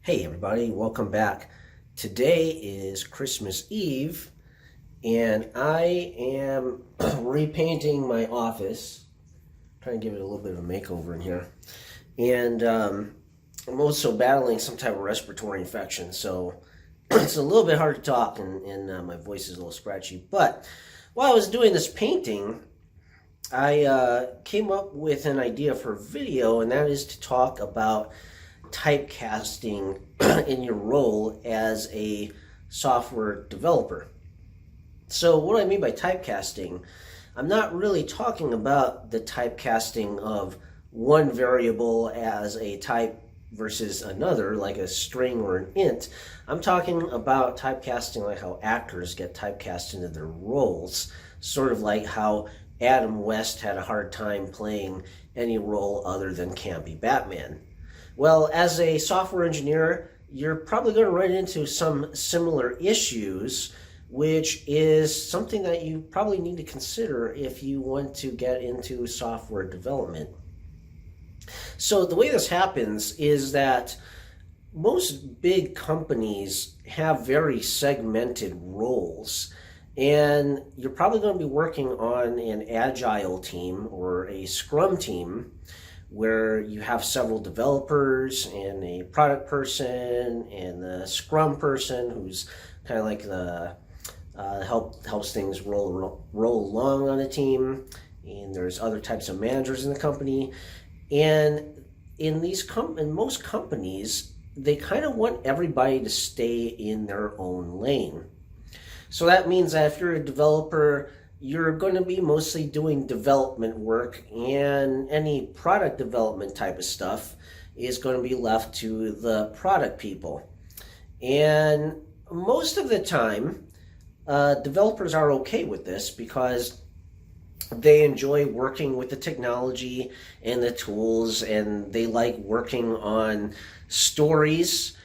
Hey everybody, welcome back. Today is Christmas Eve and I am repainting my office. Trying to give it a little bit of a makeover in here. And I'm also battling some type of respiratory infection, so it's a little bit hard to talk and my voice is a little scratchy. But while I was doing this painting, I came up with an idea for a video, and that is to talk about typecasting in your role as a software developer. So what do I mean by typecasting? I'm not really talking about the typecasting of one variable as a type versus another, like a string or an int. I'm talking about typecasting like how actors get typecast into their roles, sort of like how Adam West had a hard time playing any role other than campy Batman. Well, as a software engineer, you're probably going to run into some similar issues, which is something that you probably need to consider if you want to get into software development. So the way this happens is that most big companies have very segmented roles, and you're probably going to be working on an agile team or a scrum team where you have several developers and a product person and the scrum person who's kind of like the helps things roll along on a team, and there's other types of managers in the company. And in most companies, they kind of want everybody to stay in their own lane. So that means that if you're a developer, you're going to be mostly doing development work, and any product development type of stuff is going to be left to the product people. And most of the time, developers are okay with this because they enjoy working with the technology and the tools, and they like working on stories,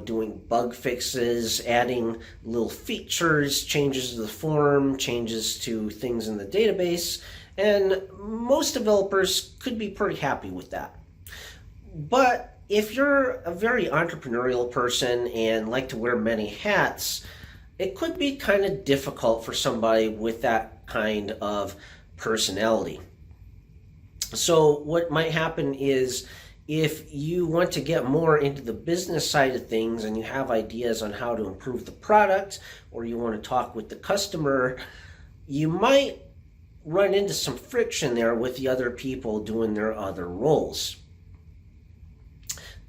doing bug fixes, adding little features, changes to the form, changes to things in the database, and most developers could be pretty happy with that. But if you're a very entrepreneurial person and like to wear many hats, it could be kind of difficult for somebody with that kind of personality. So what might happen is, if you want to get more into the business side of things and you have ideas on how to improve the product, or you want to talk with the customer, you might run into some friction there with the other people doing their other roles.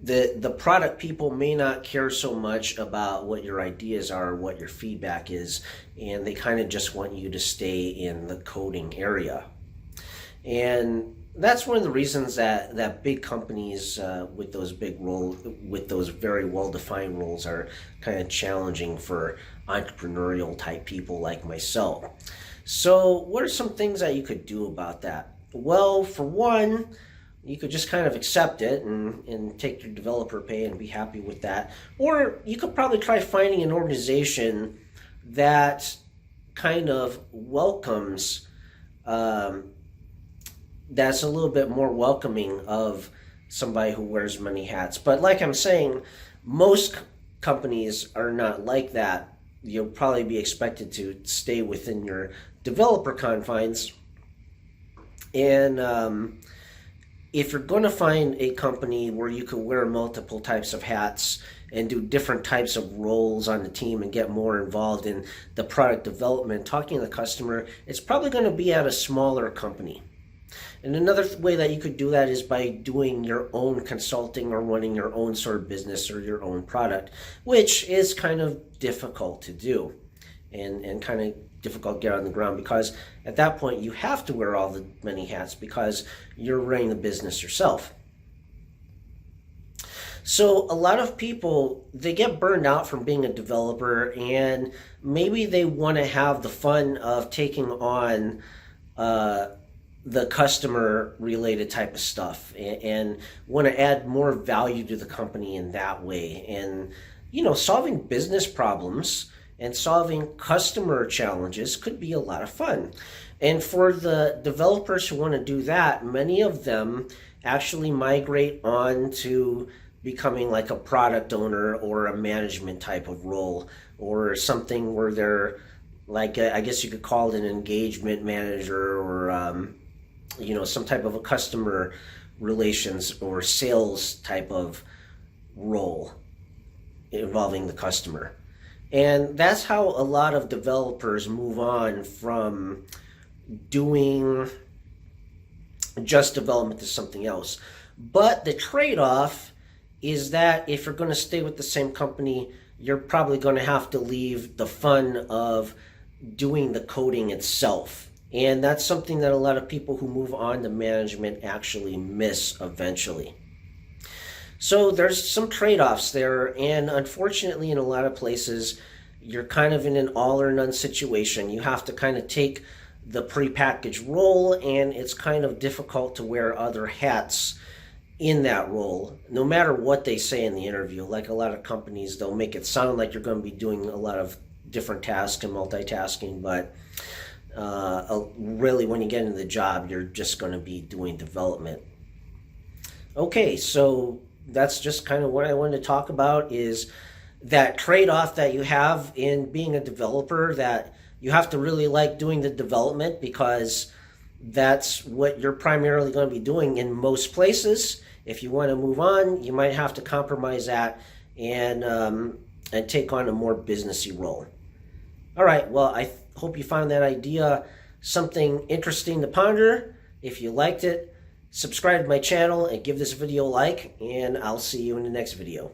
The product people may not care so much about what your ideas are, what your feedback is, and they kind of just want you to stay in the coding area. And that's one of the reasons that big companies with those very well-defined roles are kind of challenging for entrepreneurial type people like myself. So what are some things that you could do about that? Well, for one, you could just kind of accept it and take your developer pay and be happy with that. Or you could probably try finding an organization that kind of welcomes that's a little bit more welcoming of somebody who wears many hats. But like I'm saying, most companies are not like that. You'll probably be expected to stay within your developer confines. And if you're going to find a company where you can wear multiple types of hats and do different types of roles on the team and get more involved in the product development, talking to the customer, it's probably going to be at a smaller company. And another way that you could do that is by doing your own consulting or running your own sort of business or your own product, which is kind of difficult to do and kind of difficult to get on the ground, because at that point you have to wear all the many hats because you're running the business yourself. So a lot of people, they get burned out from being a developer, and maybe they want to have the fun of taking on the customer related type of stuff and want to add more value to the company in that way. And solving business problems and solving customer challenges could be a lot of fun. And for the developers who want to do that, many of them actually migrate on to becoming like a product owner or a management type of role, or something where they're like, I guess you could call it an engagement manager, or some type of a customer relations or sales type of role involving the customer. And that's how a lot of developers move on from doing just development to something else. But the trade-off is that if you're going to stay with the same company, you're probably going to have to leave the fun of doing the coding itself. And that's something that a lot of people who move on to management actually miss eventually. So there's some trade-offs there, and unfortunately in a lot of places you're kind of in an all or none situation. You have to kind of take the prepackaged role, and it's kind of difficult to wear other hats in that role, no matter what they say in the interview. Like a lot of companies, they'll make it sound like you're going to be doing a lot of different tasks and multitasking, but really when you get into the job, you're just going to be doing development. Okay, so that's just kind of what I wanted to talk about, is that trade-off that you have in being a developer, that you have to really like doing the development because that's what you're primarily going to be doing in most places. If you want to move on, you might have to compromise that and take on a more businessy role. All right, well, I hope you found that idea something interesting to ponder. If you liked it, subscribe to my channel and give this video a like, and I'll see you in the next video.